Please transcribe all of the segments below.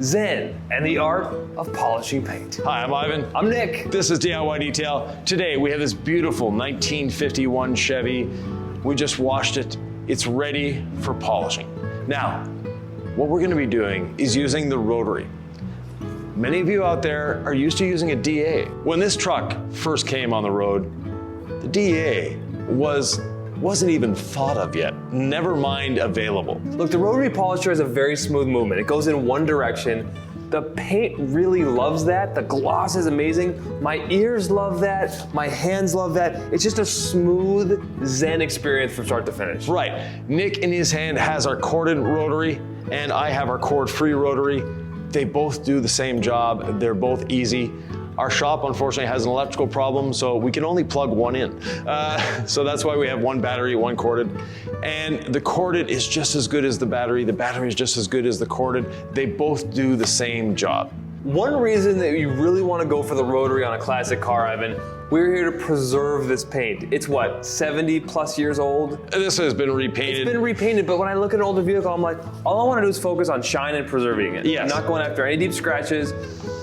Zen and the art of polishing paint. Hi, I'm Ivan. I'm Nick. This is DIY Detail. Today we have this beautiful 1951 Chevy. We just washed it. It's ready for polishing. Now, what we're gonna be doing is using the Rotary. Many of you out there are used to using a DA. When this truck first came on the road, the DA wasn't even thought of yet, never mind available. Look, the Rotary polisher has a very smooth movement. It goes in one direction. The paint really loves that. The gloss is amazing. My ears love that. My hands love that. It's just a smooth Zen experience from start to finish. Right. Nick in his hand has our corded Rotary, and I have our cord-free Rotary. They both do the same job. They're both easy. Our shop, unfortunately, has an electrical problem, so we can only plug one in. So that's why we have one battery, one corded. And the corded is just as good as the battery. The battery is just as good as the corded. They both do the same job. One reason that you really want to go for the Rotary on a classic car, Ivan, we're here to preserve this paint. It's what, 70 plus years old? This has been repainted. It's been repainted, but when I look at an older vehicle, I'm like, all I want to do is focus on shine and preserving it. Yes. I'm not going after any deep scratches.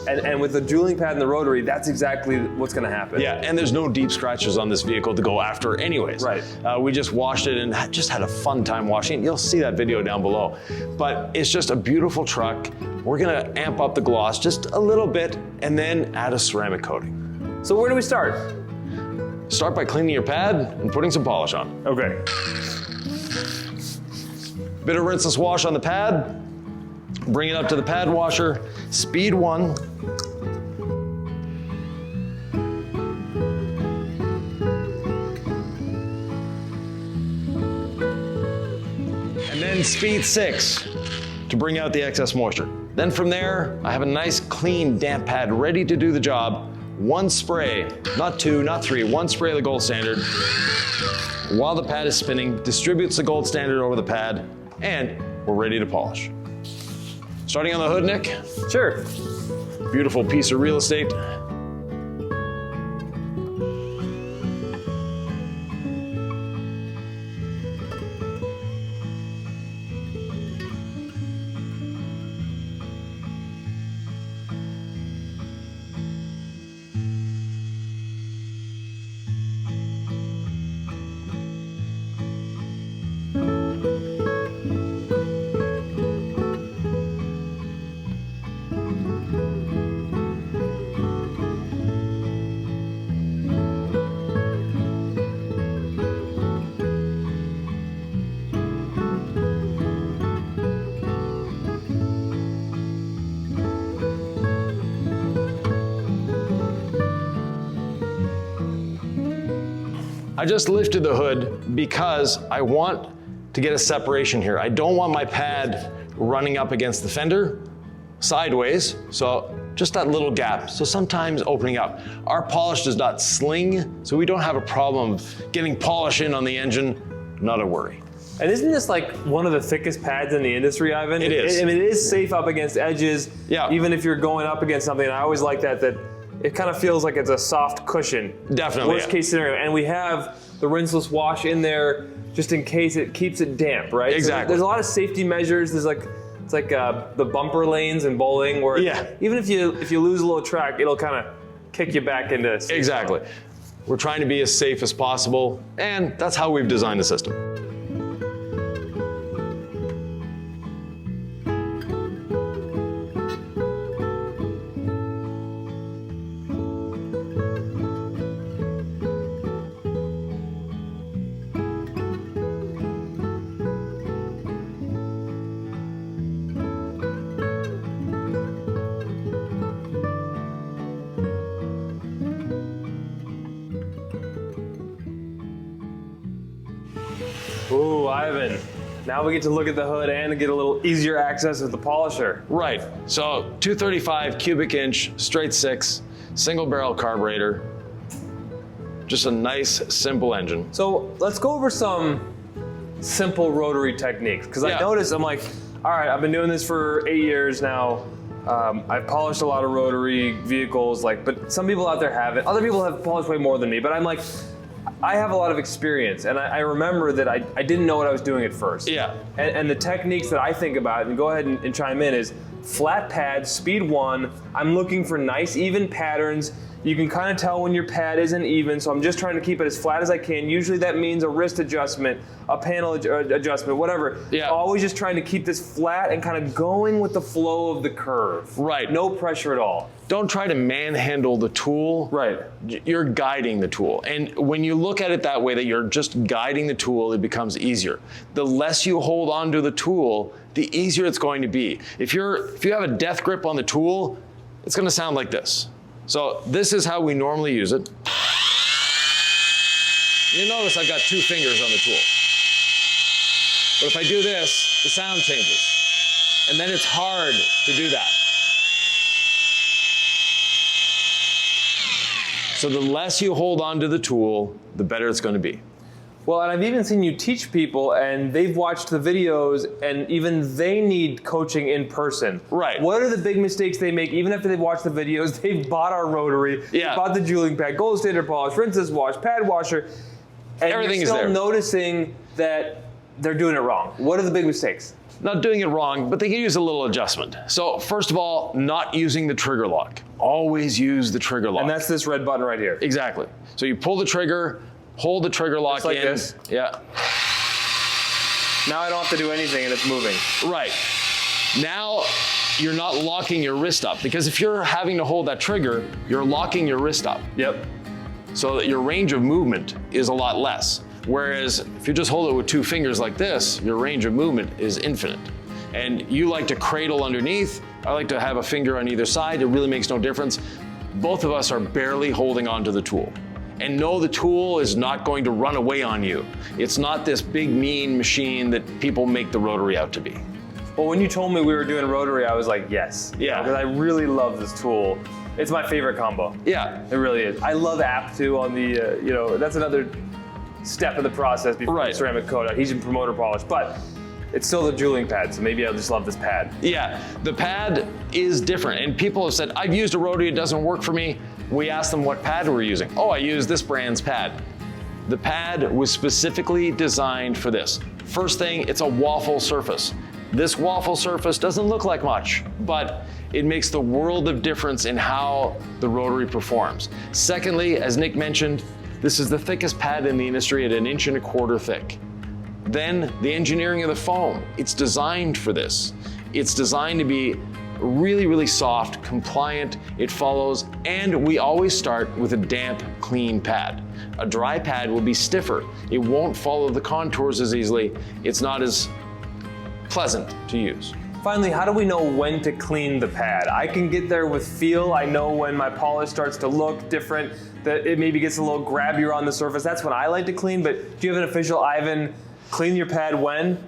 And with the jeweling pad and the Rotary, that's exactly what's going to happen. Yeah, and there's no deep scratches on this vehicle to go after anyways. Right. We just washed it and just had a fun time washing it. You'll see that video down below. But it's just a beautiful truck. We're gonna amp up the gloss just a little bit and then add a ceramic coating. So where do we start? Start by cleaning your pad and putting some polish on. Okay. Bit of rinseless wash on the pad. Bring it up to the pad washer. Speed 1. And then speed 6 to bring out the excess moisture. Then from there, I have a nice clean damp pad ready to do the job. One spray, not two, not three, one spray of the gold standard. While the pad is spinning, distributes the gold standard over the pad, and we're ready to polish. Starting on the hood, Nick. Sure. Beautiful piece of real estate. I just lifted the hood because I want to get a separation here. I don't want my pad running up against the fender sideways, so just that little gap. So sometimes opening up. Our polish does not sling, so we don't have a problem getting polish in on the engine, not a worry. And isn't this like one of the thickest pads in the industry, Ivan? It is. I mean, it is safe up against edges. Yeah. Even if you're going up against something, and I always like that it kind of feels like it's a soft cushion. Definitely. Worst case scenario. And we have the rinseless wash in there just in case it keeps it damp, right? Exactly. So there's a lot of safety measures. There's like, it's like the bumper lanes in bowling where even if you lose a little track, it'll kind of kick you back into safe. Exactly. We're trying to be as safe as possible, and that's how we've designed the system. Ooh, Ivan. Now we get to look at the hood and get a little easier access with the polisher. Right, so 235 cubic inch, straight 6, single barrel carburetor. Just a nice, simple engine. So let's go over some simple rotary techniques, because I noticed, I'm like, all right, I've been doing this for 8 years now. I've polished a lot of rotary vehicles, but some people out there haven't. Other people have polished way more than me, but I'm like, I have a lot of experience, and I remember that I didn't know what I was doing at first. Yeah. And the techniques that I think about, and go ahead and chime in, is flat pad, speed 1. I'm looking for nice, even patterns. You can kind of tell when your pad isn't even, so I'm just trying to keep it as flat as I can. Usually that means a wrist adjustment, a panel adjustment, whatever. Yeah. Always just trying to keep this flat and kind of going with the flow of the curve. Right. No pressure at all. Don't try to manhandle the tool. Right. You're guiding the tool. And when you look at it that way, that you're just guiding the tool, it becomes easier. The less you hold on to the tool, the easier it's going to be. If you have a death grip on the tool, it's going to sound like this. So this is how we normally use it. You notice I've got 2 fingers on the tool. But if I do this, the sound changes. And then it's hard to do that. So the less you hold on to the tool, the better it's going to be. Well, and I've even seen you teach people, and they've watched the videos, and even they need coaching in person. Right. What are the big mistakes they make, even after they've watched the videos? They've bought our rotary, Yeah. they bought the jeweling pad, gold standard polish, rinseless wash, pad washer, and Everything you're is still there. noticing that they're doing it wrong. What are the big mistakes? Not doing it wrong, but they can use a little adjustment. So first of all, not using the trigger lock. Always use the trigger lock. And that's this red button right here. Exactly. So you pull the trigger, hold the trigger lock Just like in. this. Yeah. Now I don't have to do anything and it's moving. Right. Now you're not locking your wrist up, because if you're having to hold that trigger, you're locking your wrist up. Yep. So that your range of movement is a lot less. Whereas if you just hold it with 2 fingers like this, your range of movement is infinite. And you like to cradle underneath, I like to have a finger on either side, it really makes no difference. Both of us are barely holding onto the tool. And know the tool is not going to run away on you. It's not this big mean machine that people make the rotary out to be. Well, when you told me we were doing rotary, I was like, yes. Yeah. Because I really love this tool. It's my favorite combo. Yeah. It really is. I love app too on the, that's another step of the process before Right. the ceramic coat, adhesion promoter polish, but it's still the jeweling pad, so maybe I'll just love this pad. Yeah, the pad is different, and people have said, I've used a rotary, it doesn't work for me. We asked them what pad we're using. Oh, I use this brand's pad. The pad was specifically designed for this. First thing, it's a waffle surface. This waffle surface doesn't look like much, but it makes the world of difference in how the rotary performs. Secondly, as Nick mentioned, this is the thickest pad in the industry at 1.25 inches thick. Then the engineering of the foam, it's designed for this. It's designed to be really, really soft, compliant, it follows, and we always start with a damp, clean pad. A dry pad will be stiffer. It won't follow the contours as easily. It's not as pleasant to use. Finally, how do we know when to clean the pad? I can get there with feel. I know when my polish starts to look different, that it maybe gets a little grabbier on the surface. That's when I like to clean, but do you have an official, Ivan, clean your pad when?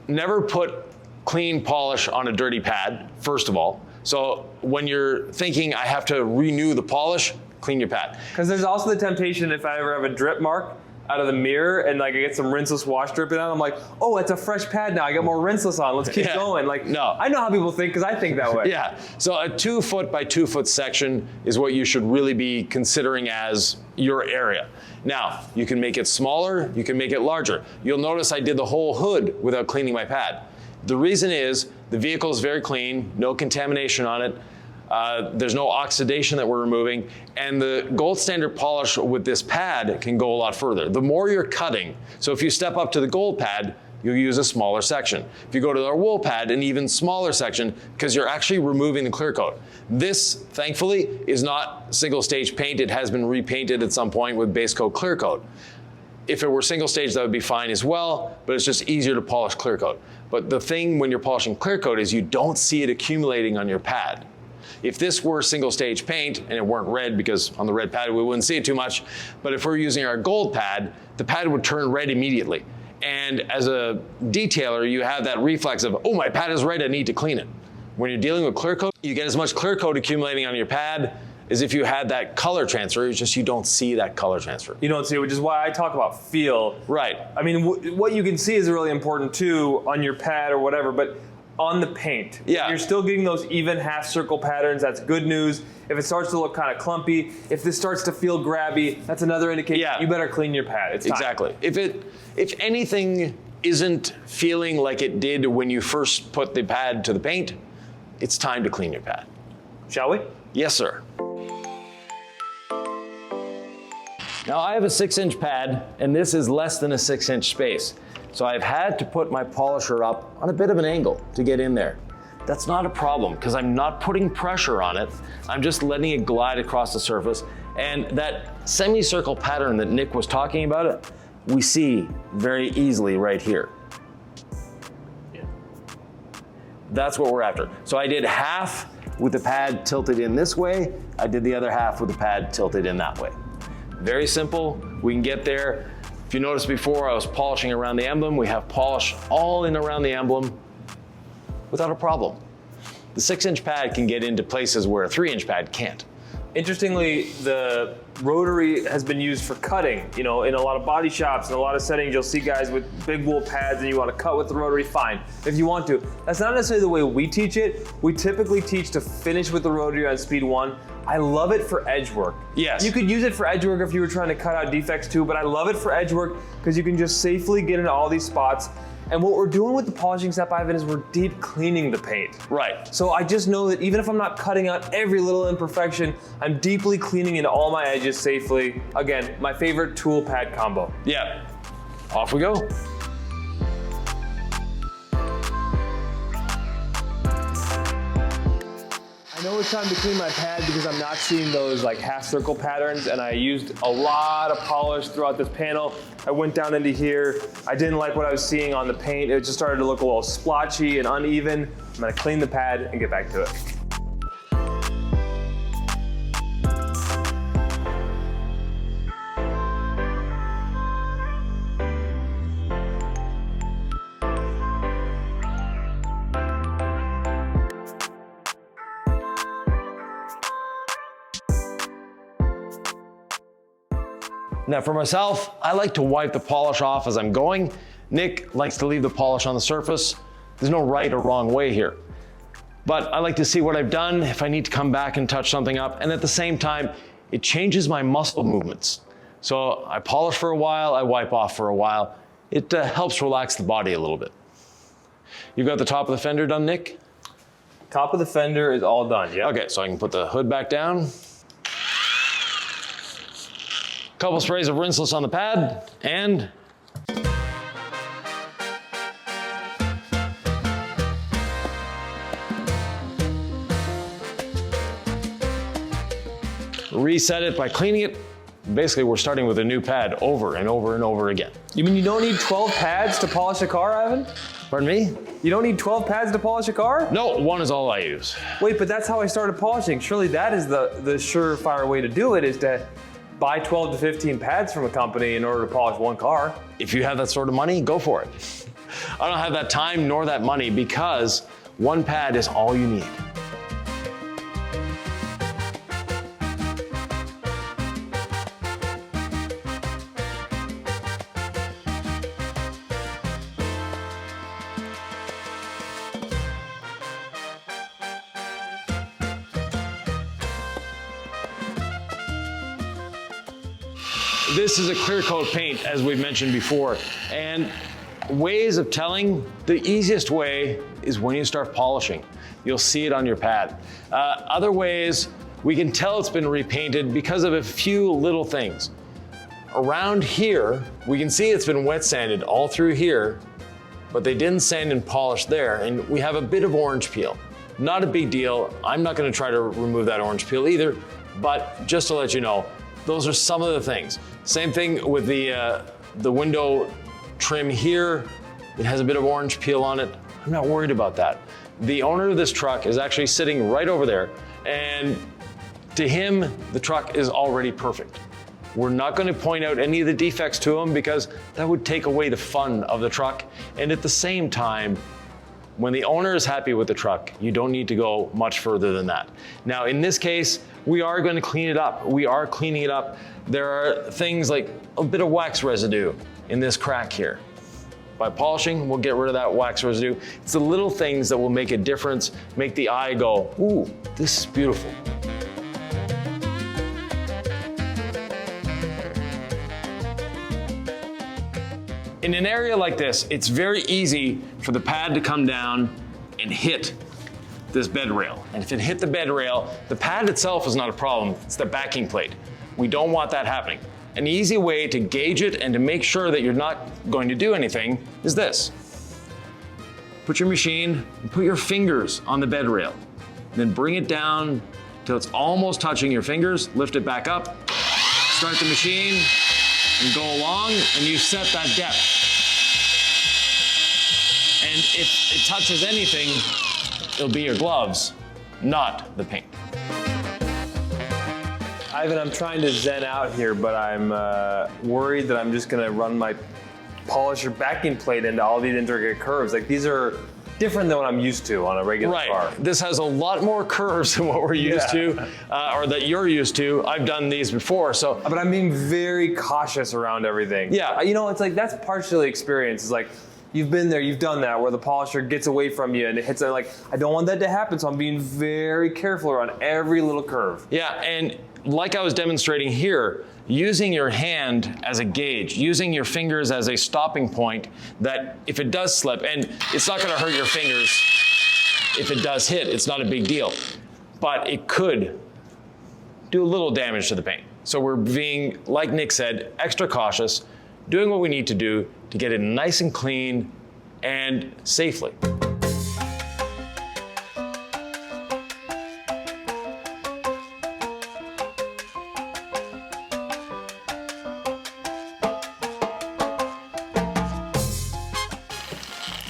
Never put clean polish on a dirty pad, first of all. So when you're thinking, I have to renew the polish, clean your pad. Because there's also the temptation, if I ever have a drip mark out of the mirror and like I get some rinseless wash dripping on, I'm like, oh, it's a fresh pad now. I got more rinseless on. Let's keep going. Like, no. I know how people think because I think that way. Yeah, so a 2 foot by 2 foot section is what you should really be considering as your area. Now, you can make it smaller, you can make it larger. You'll notice I did the whole hood without cleaning my pad. The reason is the vehicle is very clean, no contamination on it. There's no oxidation that we're removing, and the gold standard polish with this pad can go a lot further. The more you're cutting, so if you step up to the gold pad, you'll use a smaller section. If you go to our wool pad, an even smaller section, because you're actually removing the clear coat. This, thankfully, is not single stage paint. It has been repainted at some point with base coat clear coat. If it were single stage, that would be fine as well, but it's just easier to polish clear coat. But the thing when you're polishing clear coat is you don't see it accumulating on your pad. If this were single stage paint and it weren't red, because on the red pad we wouldn't see it too much, but if we're using our gold pad, the pad would turn red immediately. And as a detailer, you have that reflex of, oh, my pad is red, I need to clean it. When you're dealing with clear coat, you get as much clear coat accumulating on your pad as if you had that color transfer. It's just you don't see that color transfer. You don't see it, which is why I talk about feel. Right. I mean, what you can see is really important too on your pad or whatever, but on the paint. Yeah. You're still getting those even half circle patterns. That's good news. If it starts to look kind of clumpy, if this starts to feel grabby, that's another indication. Yeah. You better clean your pad. It's time. Exactly. If anything isn't feeling like it did when you first put the pad to the paint, it's time to clean your pad. Shall we? Yes, sir. Now I have a 6-inch pad, and this is less than a 6-inch space. So I've had to put my polisher up on a bit of an angle to get in there. That's not a problem because I'm not putting pressure on it. I'm just letting it glide across the surface. And that semicircle pattern that Nick was talking about, we see very easily right here. Yeah. That's what we're after. So I did half with the pad tilted in this way. I did the other half with the pad tilted in that way. Very simple, we can get there. If you noticed before, I was polishing around the emblem. We have polish all in around the emblem without a problem. The 6-inch pad can get into places where a 3-inch pad can't. Interestingly, the Rotary has been used for cutting. You know, in a lot of body shops, in a lot of settings, you'll see guys with big wool pads and you want to cut with the Rotary, fine, if you want to. That's not necessarily the way we teach it. We typically teach to finish with the Rotary on speed 1. I love it for edge work. Yes. You could use it for edge work if you were trying to cut out defects too, but I love it for edge work because you can just safely get into all these spots. And what we're doing with the polishing step, Ivan, is we're deep cleaning the paint. Right. So I just know that even if I'm not cutting out every little imperfection, I'm deeply cleaning into all my edges safely. Again, my favorite tool pad combo. Yeah, off we go. I know it's time to clean my pad because I'm not seeing those like half circle patterns, and I used a lot of polish throughout this panel. I went down into here. I didn't like what I was seeing on the paint. It just started to look a little splotchy and uneven. I'm gonna clean the pad and get back to it. Now for myself, I like to wipe the polish off as I'm going. Nick likes to leave the polish on the surface. There's no right or wrong way here. But I like to see what I've done, if I need to come back and touch something up, and at the same time, it changes my muscle movements. So I polish for a while, I wipe off for a while. It helps relax the body a little bit. You've got the top of the fender done, Nick? Top of the fender is all done, yeah. Okay, so I can put the hood back down. Couple sprays of rinseless on the pad, and reset it by cleaning it. Basically, we're starting with a new pad over and over and over again. You mean you don't need 12 pads to polish a car, Ivan? Pardon me? You don't need 12 pads to polish a car? No, one is all I use. Wait, but that's how I started polishing. Surely that is the surefire way to do it, is to buy 12 to 15 pads from a company in order to polish one car. If you have that sort of money, go for it. I don't have that time nor that money because one pad is all you need. This is a clear coat paint, as we've mentioned before, and ways of telling, the easiest way is when you start polishing. You'll see it on your pad. Other ways, we can tell it's been repainted because of a few little things. Around here, we can see it's been wet sanded all through here, but they didn't sand and polish there, and we have a bit of orange peel. Not a big deal. I'm not gonna try to remove that orange peel either, but just to let you know, those are some of the things. Same thing with the window trim here. It has a bit of orange peel on it. I'm not worried about that. The owner of this truck is actually sitting right over there, and to him, the truck is already perfect. We're not going to point out any of the defects to him because that would take away the fun of the truck. And at the same time, when the owner is happy with the truck, you don't need to go much further than that. Now, in this case, we are going to clean it up. We are cleaning it up. There are things like a bit of wax residue in this crack here. By polishing, we'll get rid of that wax residue. It's the little things that will make a difference, make the eye go, ooh, this is beautiful. In an area like this, it's very easy for the pad to come down and hit this bed rail. And if it hit the bed rail, the pad itself is not a problem, it's the backing plate. We don't want that happening. An easy way to gauge it and to make sure that you're not going to do anything is this. Put your machine and put your fingers on the bed rail. Then bring it down till it's almost touching your fingers, lift it back up, start the machine, and go along, and you set that depth. And if it touches anything, it'll be your gloves, not the paint. Yvan, I'm trying to zen out here, but I'm worried that I'm just gonna run my polisher backing plate into all these intricate curves. Like, these are different than what I'm used to on a regular car. This has a lot more curves than what we're used to, or that you're used to. I've done these before, so. But I'm being very cautious around everything. Yeah. You know, it's like, that's partially experience. It's like, you've been there, you've done that, where the polisher gets away from you and it hits it. Like, I don't want that to happen, so I'm being very careful around every little curve. Yeah, and like I was demonstrating here, using your hand as a gauge, using your fingers as a stopping point, that if it does slip, and it's not gonna hurt your fingers if it does hit, it's not a big deal, but it could do a little damage to the paint. So we're being, like Nick said, extra cautious, doing what we need to do to get it nice and clean and safely.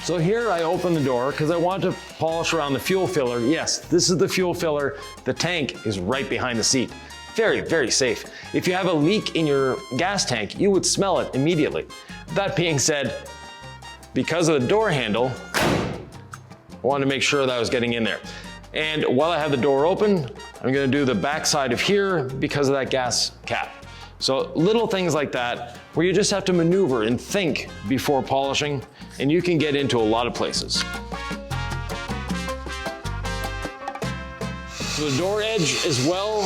So here I open the door because I want to polish around the fuel filler. Yes, this is the fuel filler. The tank is right behind the seat. Very, very safe. If you have a leak in your gas tank, you would smell it immediately. That being said, because of the door handle, I wanted to make sure that I was getting in there. And while I have the door open, I'm gonna do the back side of here because of that gas cap. So little things like that, where you just have to maneuver and think before polishing, and you can get into a lot of places. So the door edge as well,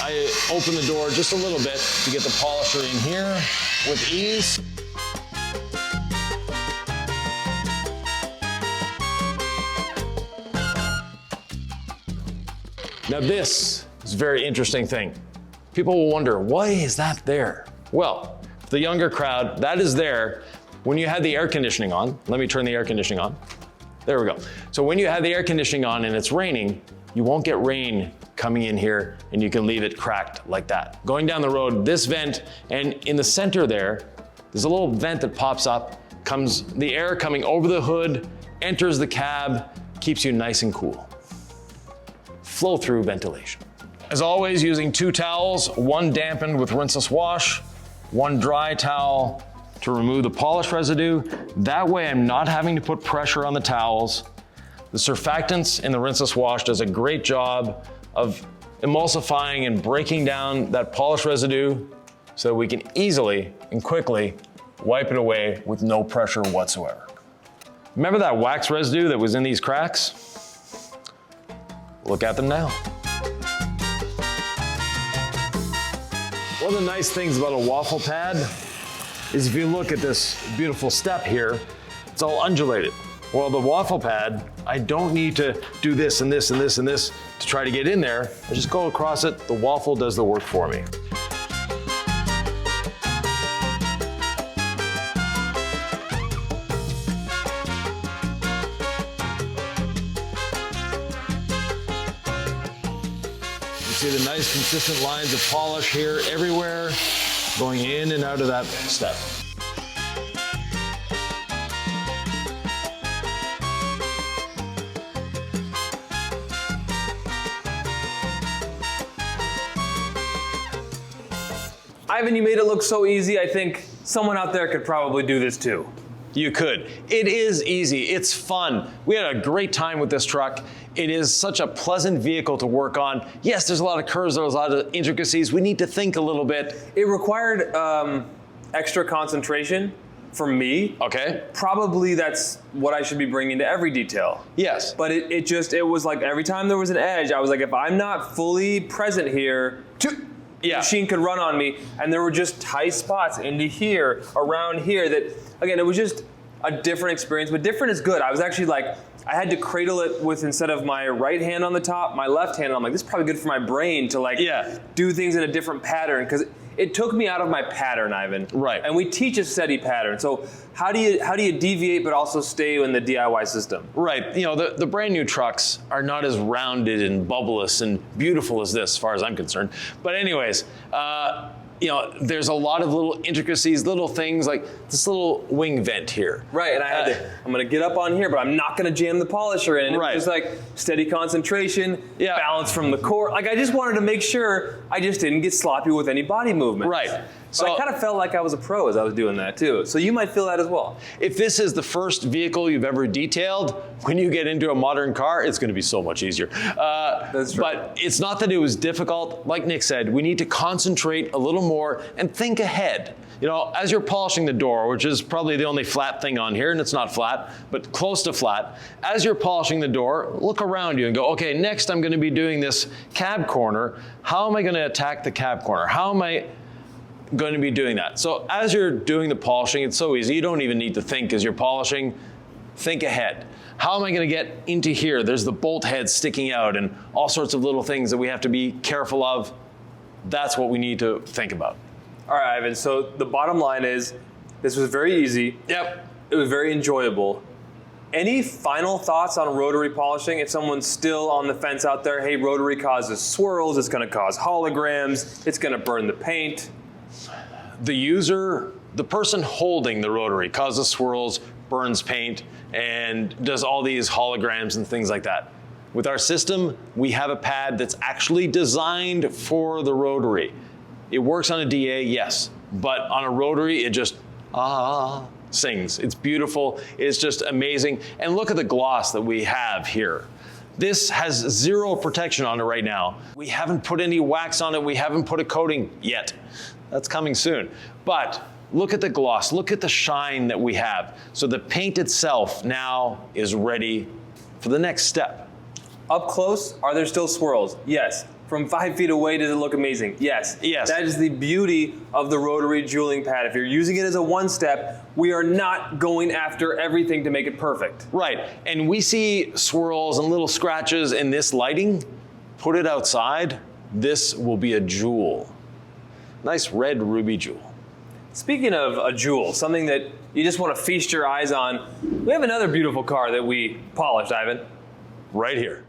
I open the door just a little bit to get the polisher in here with ease. Now this is a very interesting thing. People will wonder, why is that there? Well, for the younger crowd, that is there when you had the air conditioning on. Let me turn the air conditioning on. There we go. So when you have the air conditioning on and it's raining, you won't get rain coming in here and you can leave it cracked like that. Going down the road, this vent, and in the center there's a little vent that pops up, the air coming over the hood, enters the cab, keeps you nice and cool. Flow through ventilation. As always, using 2 towels, one dampened with rinseless wash, one dry towel to remove the polish residue. That way I'm not having to put pressure on the towels. The surfactants in the rinseless wash does a great job of emulsifying and breaking down that polish residue so that we can easily and quickly wipe it away with no pressure whatsoever. Remember that wax residue that was in these cracks? Look at them now. One of the nice things about a waffle pad is if you look at this beautiful step here, it's all undulated. Well, the waffle pad, I don't need to do this and this and this and this to try to get in there. I just go across it, the waffle does the work for me. See the nice consistent lines of polish here everywhere, going in and out of that step. Yvan, you made it look so easy. I think someone out there could probably do this too. You could. It is easy. It's fun. We had a great time with this truck. It is such a pleasant vehicle to work on. Yes, there's a lot of curves, there's a lot of intricacies. We need to think a little bit. It required extra concentration from me. Okay. Probably that's what I should be bringing to every detail. Yes. But it was like every time there was an edge, I was like, if I'm not fully present here, the machine could run on me. And there were just tight spots into here, around here, that, again, it was just a different experience, but different is good. I was actually like, I had to cradle it with, instead of my right hand on the top, my left hand. And I'm like, this is probably good for my brain to like do things in a different pattern, because it took me out of my pattern, Ivan. Right. And we teach a steady pattern. So how do you deviate but also stay in the DIY system? Right. You know, the brand new trucks are not as rounded and bubbleless and beautiful as this, as far as I'm concerned. But anyways, you know, there's a lot of little intricacies, little things like this little wing vent here. Right, and I'm gonna get up on here, but I'm not gonna jam the polisher in. Right. It's like steady concentration, balance from the core. Like I just wanted to make sure I just didn't get sloppy with any body movement. Right. So I kind of felt like I was a pro as I was doing that too. So you might feel that as well. If this is the first vehicle you've ever detailed, when you get into a modern car, it's going to be so much easier. That's true. But it's not that it was difficult. Like Nick said, we need to concentrate a little more and think ahead. You know, as you're polishing the door, which is probably the only flat thing on here, and it's not flat, but close to flat, as you're polishing the door, look around you and go, okay, next I'm going to be doing this cab corner. How am I going to attack the cab corner? How am I going to be doing that? So as you're doing the polishing, it's so easy. You don't even need to think as you're polishing. Think ahead. How am I going to get into here? There's the bolt head sticking out and all sorts of little things that we have to be careful of. That's what we need to think about. All right, Ivan, so the bottom line is this was very easy. Yep. It was very enjoyable. Any final thoughts on rotary polishing? If someone's still on the fence out there, hey, rotary causes swirls, it's going to cause holograms, it's going to burn the paint. The user, the person holding the rotary causes swirls, burns paint, and does all these holograms and things like that. With our system, we have a pad that's actually designed for the rotary. It works on a DA, yes, but on a rotary, it just sings. It's beautiful. It's just amazing. And look at the gloss that we have here. This has zero protection on it right now. We haven't put any wax on it. We haven't put a coating yet. That's coming soon. But look at the gloss. Look at the shine that we have. So the paint itself now is ready for the next step. Up close, are there still swirls? Yes. From 5 feet away, does it look amazing? Yes. Yes. That is the beauty of the rotary jeweling pad. If you're using it as a one-step, we are not going after everything to make it perfect. Right. And we see swirls and little scratches in this lighting. Put it outside. This will be a jewel. Nice red ruby jewel. Speaking of a jewel, something that you just want to feast your eyes on, we have another beautiful car that we polished, Ivan. Right here.